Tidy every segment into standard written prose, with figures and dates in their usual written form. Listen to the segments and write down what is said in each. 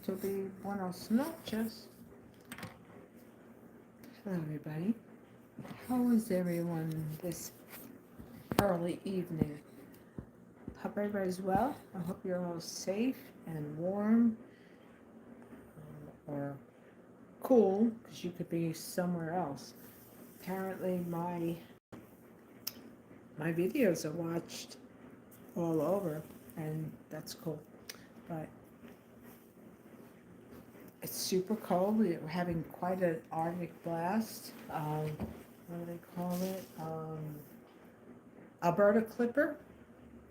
Tutti buenos noches. Hello, everybody. How is everyone this early evening? Hope everybody's well. I hope you're all safe and warm or cool because you could be somewhere else. Apparently, my videos are watched all over, and that's cool. But it's super cold. We're having quite an Arctic blast. What do they call it? Alberta Clipper.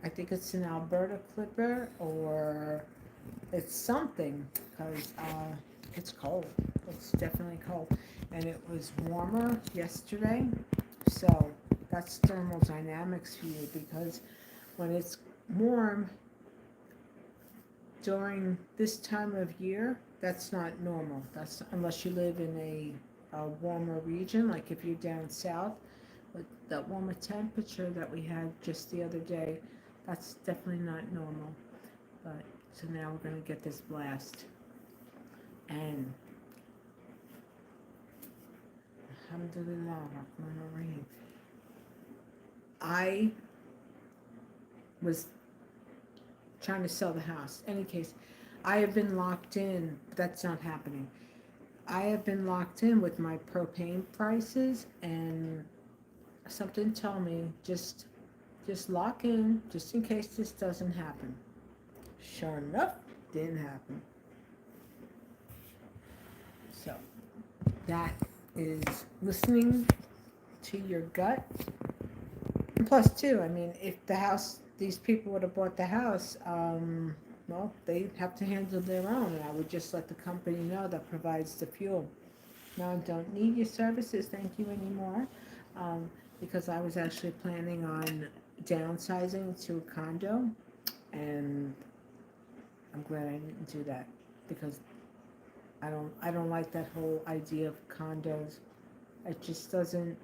I think it's an Alberta Clipper or it's something because it's cold. It's definitely cold. And it was warmer yesterday. So that's thermodynamics for you because when it's warm during this time of year, that's not normal. That's unless you live in a warmer region, like if you're down south, with that warmer temperature that we had just the other day, that's definitely not normal. But so now we're going to get this blast. And alhamdulillah, Rahman Rahim. I was trying to sell the house. Any case, I have been locked in, but that's not happening. I have been locked in with my propane prices, and something tell me just lock in just in case this doesn't happen. Sure enough, didn't happen. So that is listening to your gut. And plus, too, I mean, if the house, these people would have bought the house, well, they have to handle their own, and I would just let the company know that provides the fuel. No, I don't need your services, thank you anymore, because I was actually planning on downsizing to a condo, and I'm glad I didn't do that because I don't like that whole idea of condos. It just doesn't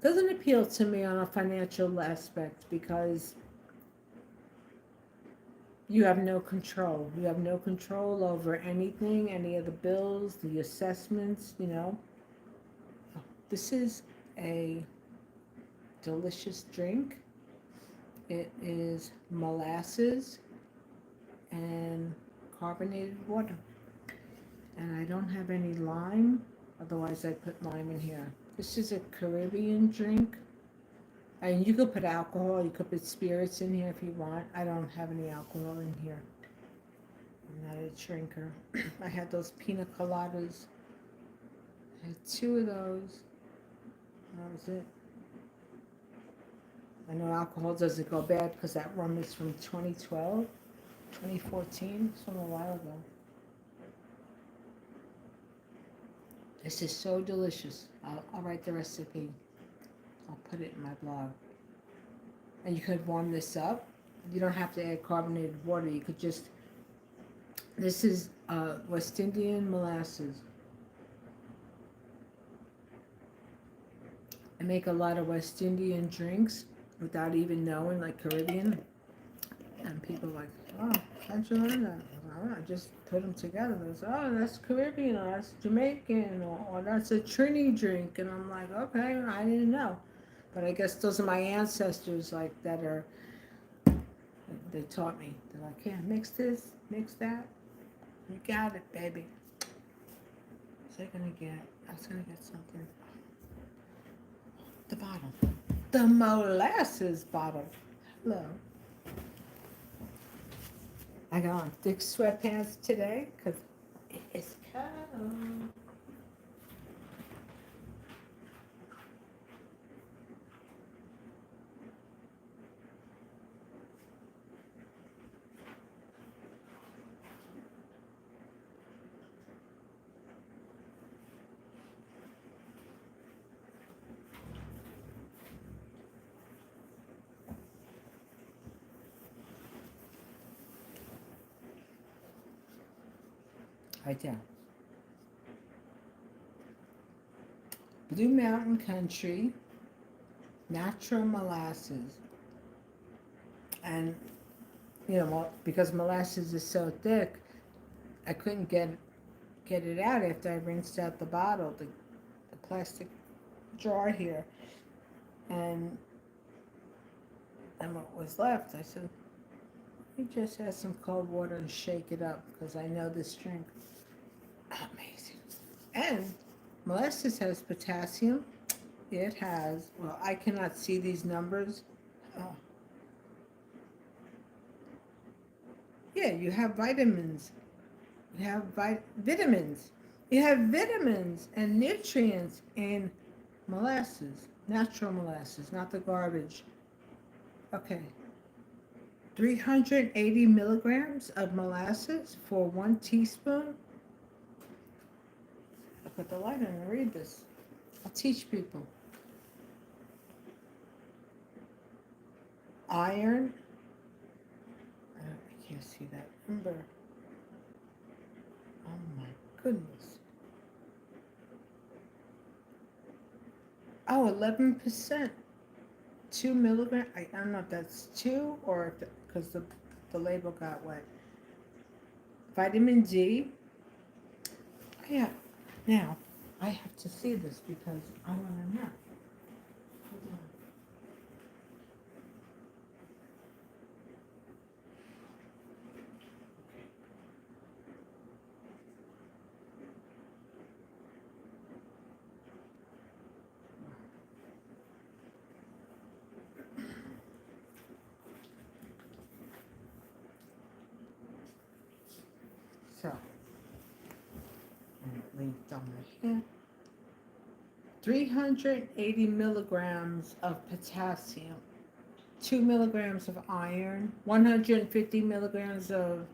appeal to me on a financial aspect because you have no control. You have no control over anything, any of the bills, the assessments, you know. This is a delicious drink. It is molasses and carbonated water. And I don't have any lime, otherwise I put lime in here. This is a Caribbean drink. And you could put alcohol, you could put spirits in here if you want. I don't have any alcohol in here. I'm not a drinker. I had those pina coladas. I had 2 of those. That was it. I know alcohol doesn't go bad because that rum is from 2012, 2014, it's from a while ago. This is so delicious. I'll write the recipe. I'll put it in my blog. And you could warm this up. You don't have to add carbonated water. You could just, this is West Indian molasses. I make a lot of West Indian drinks without even knowing, like Caribbean. And people are like, oh, how'd you learn that? I just put them together. They say, oh, that's Caribbean, or that's Jamaican, or that's a Trini drink. And I'm like, okay, I didn't know. But I guess those are my ancestors, like, that are, they taught me. They're like, yeah, mix this, mix that. You got it, baby. What's I gonna get? I was gonna get something. The bottle. The molasses bottle. Hello. I got on thick sweatpants today because it is cold. Right there. Blue Mountain Country, natural molasses. And, you know, because molasses is so thick, I couldn't get it out after I rinsed out the bottle, the plastic jar here, and what was left, I said, "You just add some cold water and shake it up because I know this drink." Amazing. And molasses has potassium. It has, well, I cannot see these numbers. Oh, yeah, you have vitamins. You have vitamins. You have vitamins and nutrients in molasses, natural molasses, not the garbage. Okay, 380 milligrams of molasses for 1 teaspoon. I put the light on and read this. I'll teach people. Iron. I can't see that number. Oh my goodness. Oh, 11%. 2 milligrams. I don't know if that's 2 or because the label got wet. Vitamin D. Yeah. Now, I have to see this because I want to know. Hold on. So, leave it on my hand. 380 milligrams of potassium, 2 milligrams of iron, 150 milligrams of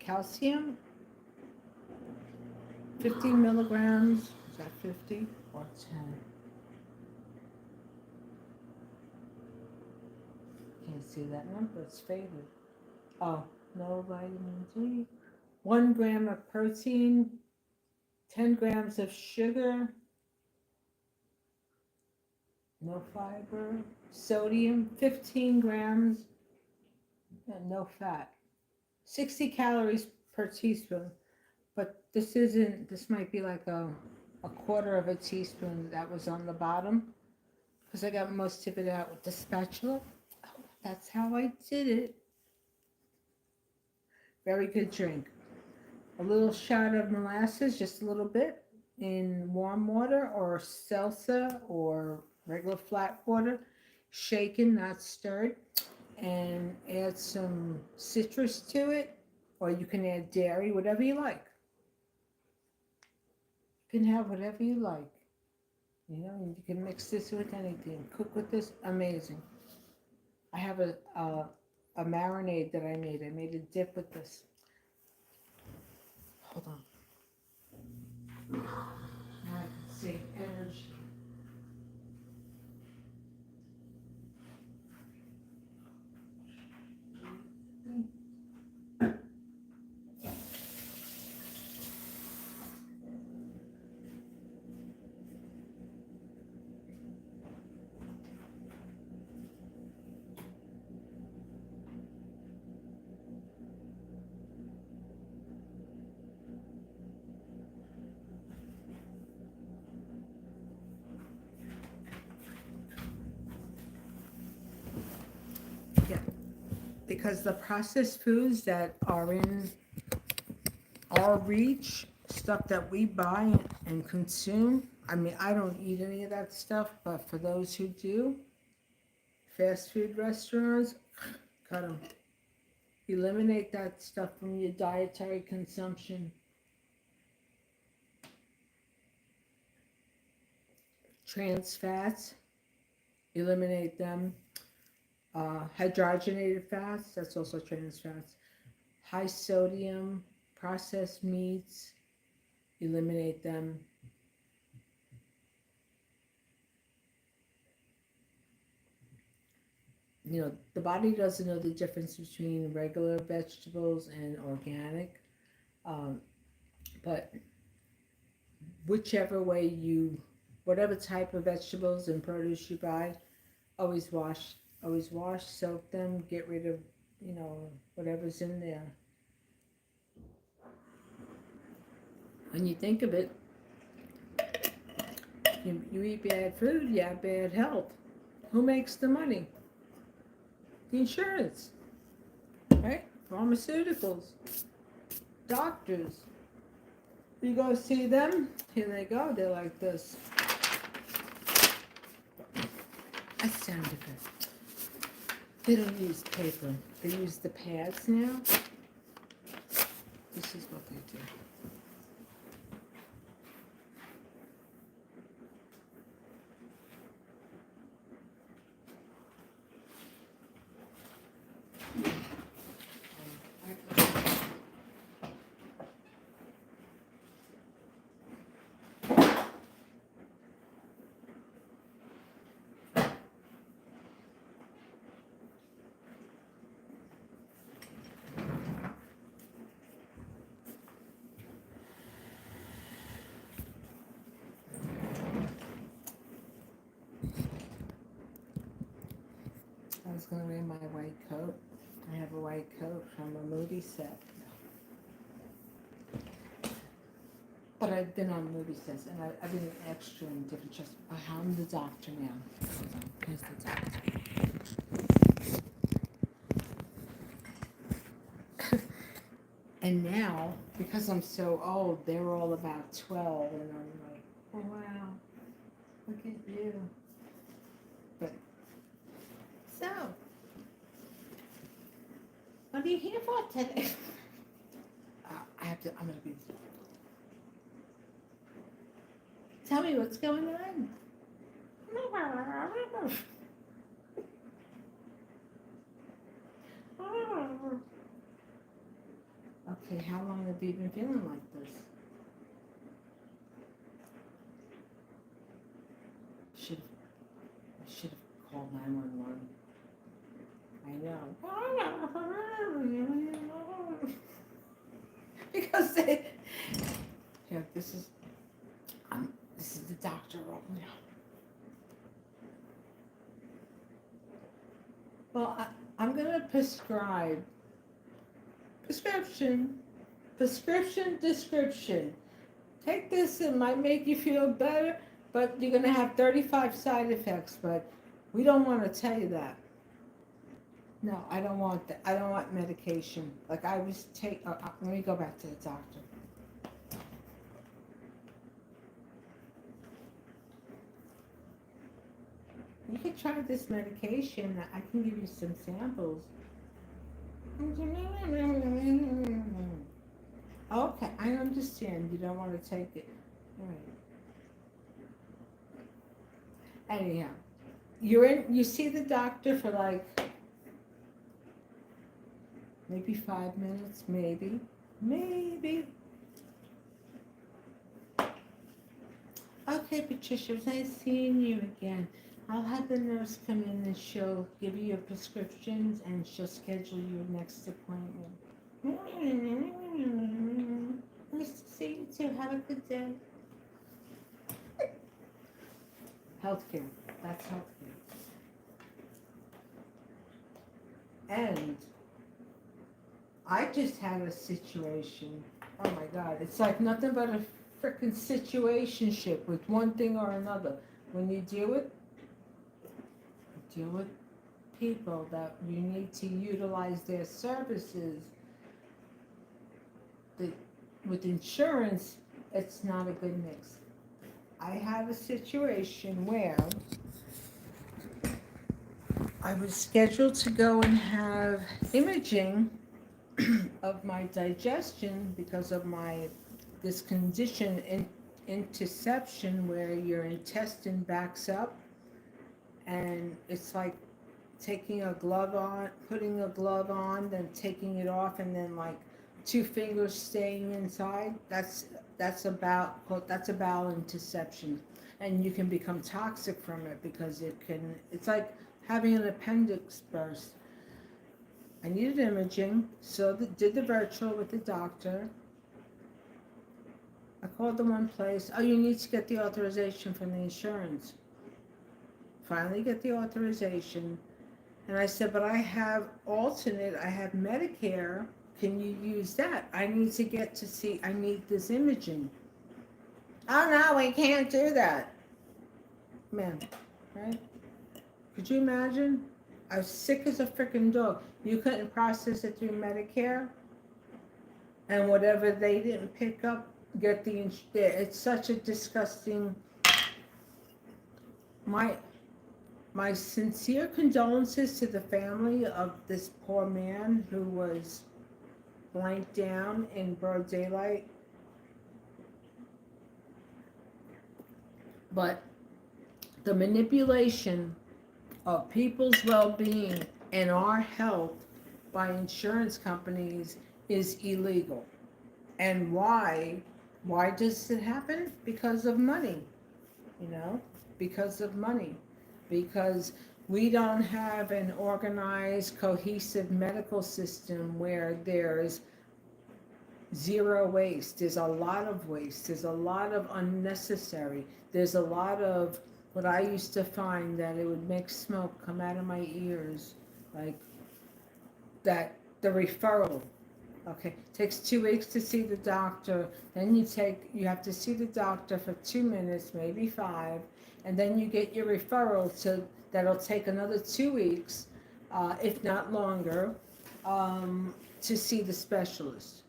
calcium, 50 milligrams, is that 50 or 10? Can't see that number, it's faded. Oh, no vitamin D. 1 gram of protein, 10 grams of sugar, no fiber, sodium, 15 grams, and no fat. 60 calories per teaspoon. But this might be like a quarter of a teaspoon that was on the bottom because I got most of it out with the spatula. Oh, that's how I did it. Very good drink. A little shot of molasses, just a little bit, in warm water or salsa or regular flat water, shaken, not stirred, and add some citrus to it, or you can add dairy, whatever you like. You can have whatever you like. You know, you can mix this with anything. Cook with this, amazing. I have a marinade that I made. I made a dip with this. Hold on. Now I can save energy. Yeah, because the processed foods that are in our reach, stuff that we buy and consume, I mean, I don't eat any of that stuff, but for those who do, fast food restaurants, cut them. Eliminate that stuff from your dietary consumption. Trans fats, eliminate them. Hydrogenated fats, that's also trans fats. High sodium, processed meats, eliminate them. You know, the body doesn't know the difference between regular vegetables and organic. Um, but whichever way whatever type of vegetables and produce you buy, always wash, soak them, get rid of, whatever's in there. When you think of it, you eat bad food, you have bad health. Who makes the money? The insurance, right? Pharmaceuticals, doctors. You go see them, here they go, they're like this. That sounded good. They don't use paper, they use the pads now. This is what they do. I was going to wear my white coat. I have a white coat from a movie set. But I've been on movie sets, and I've been an extra in different shows. I'm the doctor now. Hold on, here's the doctor. And now, because I'm so old, they're all about 12, and I'm like, oh wow, look at you. But, so, what are you here for today? I'm going to be... Tell me what's going on. Okay, how long have you been feeling like this? I should have called 911. I know. Because yeah, this is the doctor role now. Well, I'm going to prescribe prescription, description. Take this, it might make you feel better, but you're going to have 35 side effects, but we don't want to tell you that. No, I don't want that. I don't want medication. Like I was let me go back to the doctor. You can try this medication. I can give you some samples. Okay, I understand. You don't want to take it. All right. Anyhow, you see the doctor for like maybe 5 minutes, maybe. Okay, Patricia, it was nice seeing you again. I'll have the nurse come in and she'll give you your prescriptions and she'll schedule your next appointment. Nice to see you too. Have a good day. Healthcare. That's healthcare. And I just had a situation. Oh my God. It's like nothing but a freaking situationship with one thing or another. When you deal with people that you need to utilize their services, with insurance, it's not a good mix. I had a situation where I was scheduled to go and have imaging of my digestion because of this condition, intussusception, where your intestine backs up, and it's like putting a glove on, then taking it off, and then like 2 fingers staying inside. That's a bowel intussusception, and you can become toxic from it because it's like having an appendix burst. I needed imaging, so did the virtual with the doctor. I called the one place. Oh, you need to get the authorization from the insurance. Finally get the authorization. And I said, but I have alternate, I have Medicare. Can you use that? I need this imaging. Oh no, we can't do that. Man, right? Could you imagine? I was sick as a freaking dog. You couldn't process it through Medicare, and whatever they didn't pick up, get it's such a disgusting. My my sincere condolences to the family of this poor man who was blanked down in broad daylight. But the manipulation of people's well-being and our health by insurance companies is illegal. And why? Why does it happen? Because of money, you know, because of money. Because we don't have an organized, cohesive medical system where there's zero waste. There's a lot of waste. There's a lot of unnecessary. There's a lot of what I used to find that it would make smoke come out of my ears, like that the referral. Okay, takes 2 weeks to see the doctor. Then you have to see the doctor for 2 minutes, maybe 5, and then you get your referral to that'll take another 2 weeks, if not longer, to see the specialist.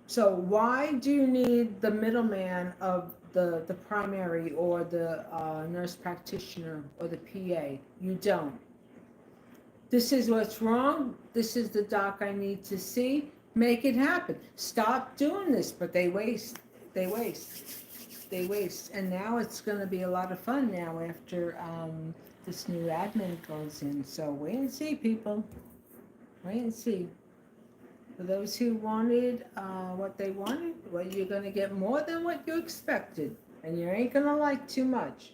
So why do you need the middleman of the primary or the nurse practitioner or the PA? You don't. This is what's wrong. This is the doc I need to see. Make it happen. Stop doing this, but they waste. They waste. They waste. And now it's going to be a lot of fun now after this new admin goes in. So wait and see, people. Wait and see. For those who wanted what they wanted, well, you're going to get more than what you expected. And you ain't going to like too much.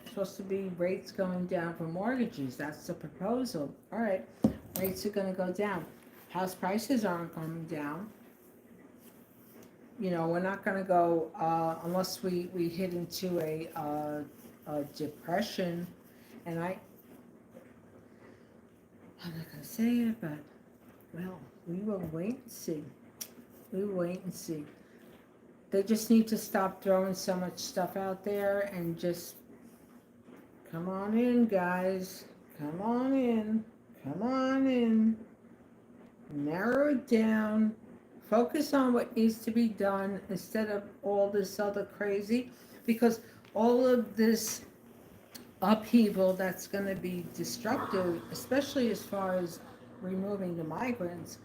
Supposed to be rates going down for mortgages. That's the proposal. All right, rates are going to go down. House prices aren't coming down. You know, we're not going to go unless we hit into a depression. And I'm not going to say it, but well, we will wait and see. We will wait and see. They just need to stop throwing so much stuff out there and just come on in, guys. Come on in. Come on in. Narrow it down. Focus on what needs to be done instead of all this other crazy. Because all of this upheaval that's going to be destructive, especially as far as removing the migrants,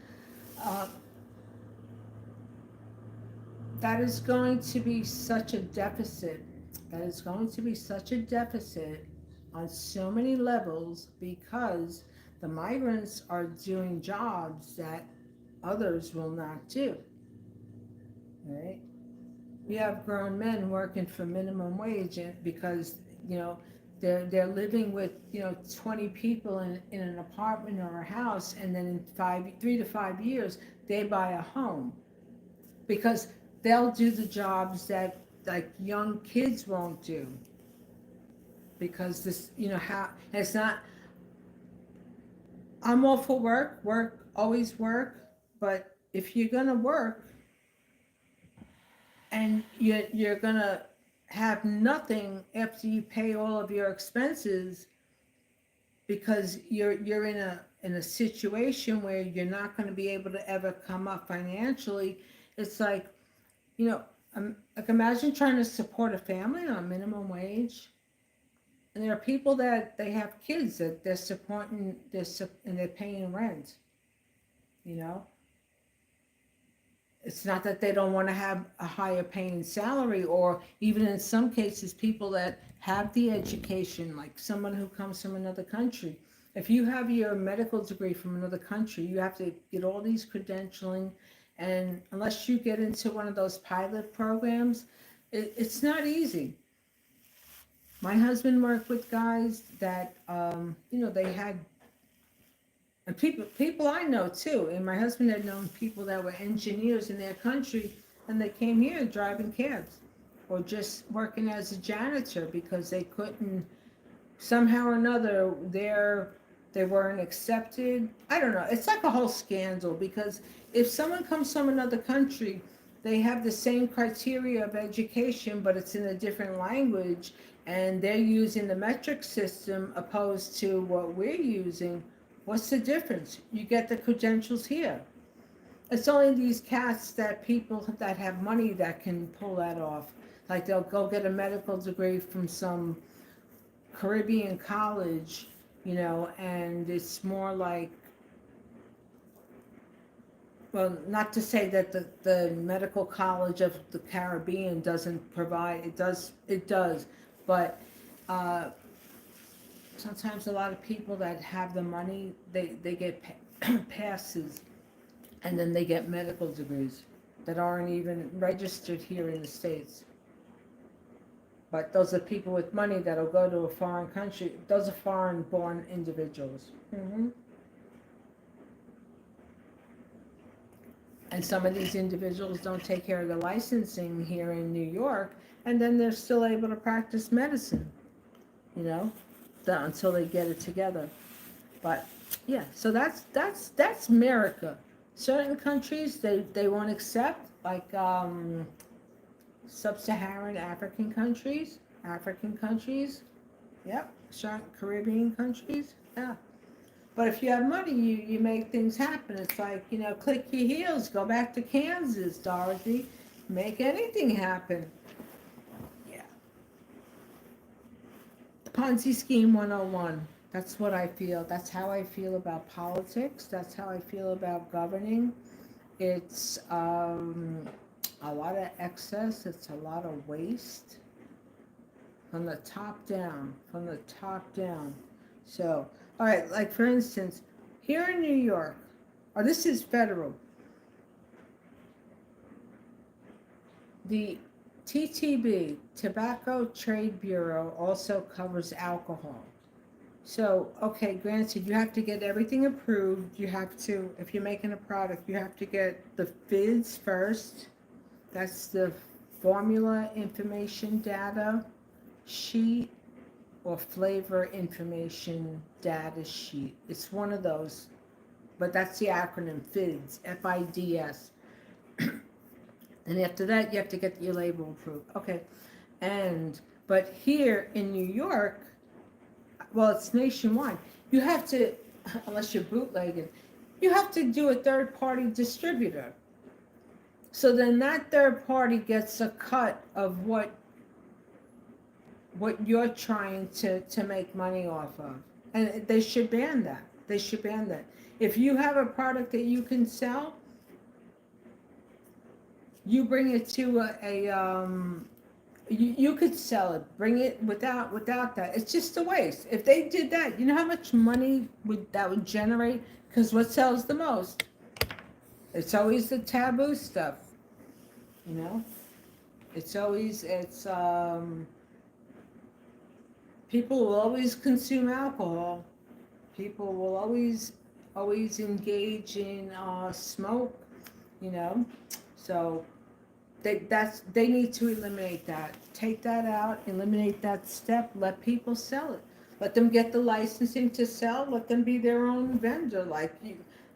that is going to be such a deficit. That is going to be such a deficit on so many levels because the migrants are doing jobs that others will not do. Right? We have grown men working for minimum wage because they're living with 20 people in an apartment or a house, and then in 3 to 5 years they buy a home because they'll do the jobs that like young kids won't do. Because this, how it's not. I'm all for work, always work, but if you're gonna work and you're gonna have nothing after you pay all of your expenses because you're in a situation where you're not going to be able to ever come up financially, it's like, like imagine trying to support a family on minimum wage. And there are people that they have kids that they're supporting, and they're paying rent. It's not that they don't want to have a higher paying salary, or even in some cases, people that have the education, like someone who comes from another country. If you have your medical degree from another country, you have to get all these credentialing, and unless you get into one of those pilot programs, it's not easy. My husband worked with guys that, they had, and people I know too. And my husband had known people that were engineers in their country, and they came here driving cabs, or just working as a janitor because they couldn't, somehow or another, their they weren't accepted. I don't know. It's like a whole scandal because if someone comes from another country, they have the same criteria of education, but it's in a different language, and they're using the metric system opposed to what we're using. What's the difference? You get the credentials here. It's only these cats that people that have money that can pull that off. Like they'll go get a medical degree from some Caribbean college, and it's more like, well, not to say that the medical college of the Caribbean doesn't provide, it does, but sometimes a lot of people that have the money, they get passes, and then they get medical degrees that aren't even registered here in the States. But those are people with money that'll go to a foreign country. Those are foreign-born individuals. And some of these individuals don't take care of the licensing here in New York, and then they're still able to practice medicine, until they get it together. But yeah, so that's America. Certain countries they won't accept, like sub-Saharan African countries, yep, certain Caribbean countries, yeah. But if you have money, you make things happen. It's like, click your heels, go back to Kansas, Dorothy, make anything happen. Yeah. Ponzi scheme 101. That's what I feel. That's how I feel about politics. That's how I feel about governing. It's a lot of excess. It's a lot of waste. From the top down. So, all right, like for instance, here in New York, this is federal. The TTB, Tobacco Trade Bureau, also covers alcohol. So, okay, granted, you have to get everything approved. You have to, if you're making a product, you have to get the FIDS first. That's the Formula Information Data Sheet or Flavor Information Data Sheet. It's one of those, but that's the acronym FIDS, F-I-D-S. And after that, you have to get your label approved. Okay, but here in New York, well, it's nationwide. You have to, unless you're bootlegging, you have to do a third-party distributor. So then that third party gets a cut of what you're trying to make money off of. And they should ban that. If you have a product that you can sell, you bring it to you could sell it. Bring it without that. It's just a waste. If they did that, you know how much money that would generate? Because what sells the most? It's always the taboo stuff. People will always consume alcohol. People will always engage in smoke. So they need to eliminate that. Take that out, eliminate that step, let people sell it. Let them get the licensing to sell, let them be their own vendor, like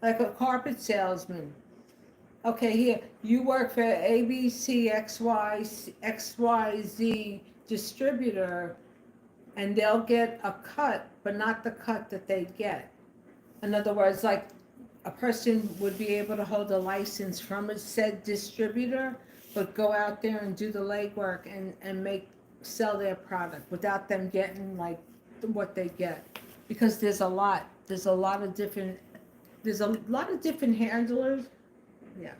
a carpet salesman. Okay, here, you work for ABC XYZ distributor, and they'll get a cut, but not the cut that they get. In other words, like a person would be able to hold a license from a said distributor, but go out there and do the legwork and sell their product without them getting like what they get. Because there's a lot of different handlers. Yeah.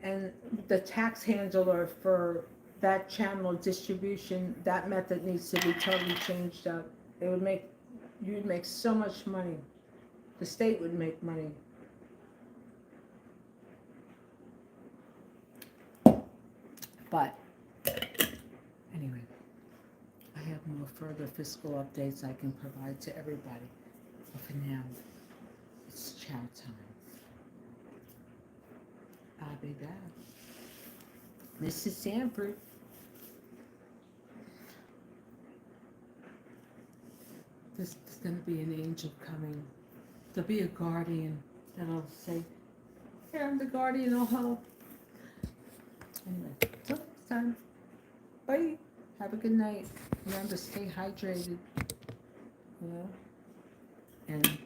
And the tax handler for that channel of distribution, that method needs to be totally changed up. You'd make so much money. The state would make money. But anyway, I have more further fiscal updates I can provide to everybody. But for now, it's chow time. I'll be back. Mrs. Sanford. There's going to be an angel coming. There'll be a guardian that'll say, here, I'm the guardian, I'll help. Anyway, till next time. Bye. Have a good night. Remember, stay hydrated. You know? And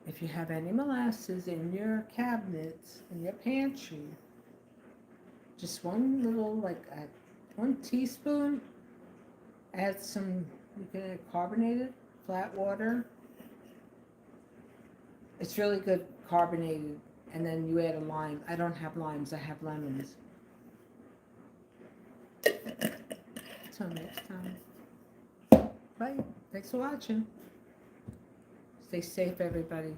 if you have any molasses in your cabinets, in your pantry, just one little, like 1 teaspoon, add some, you can add carbonated, flat water. It's really good carbonated. And then you add a lime. I don't have limes, I have lemons. Till next time. Bye. Thanks for watching. Stay safe, everybody.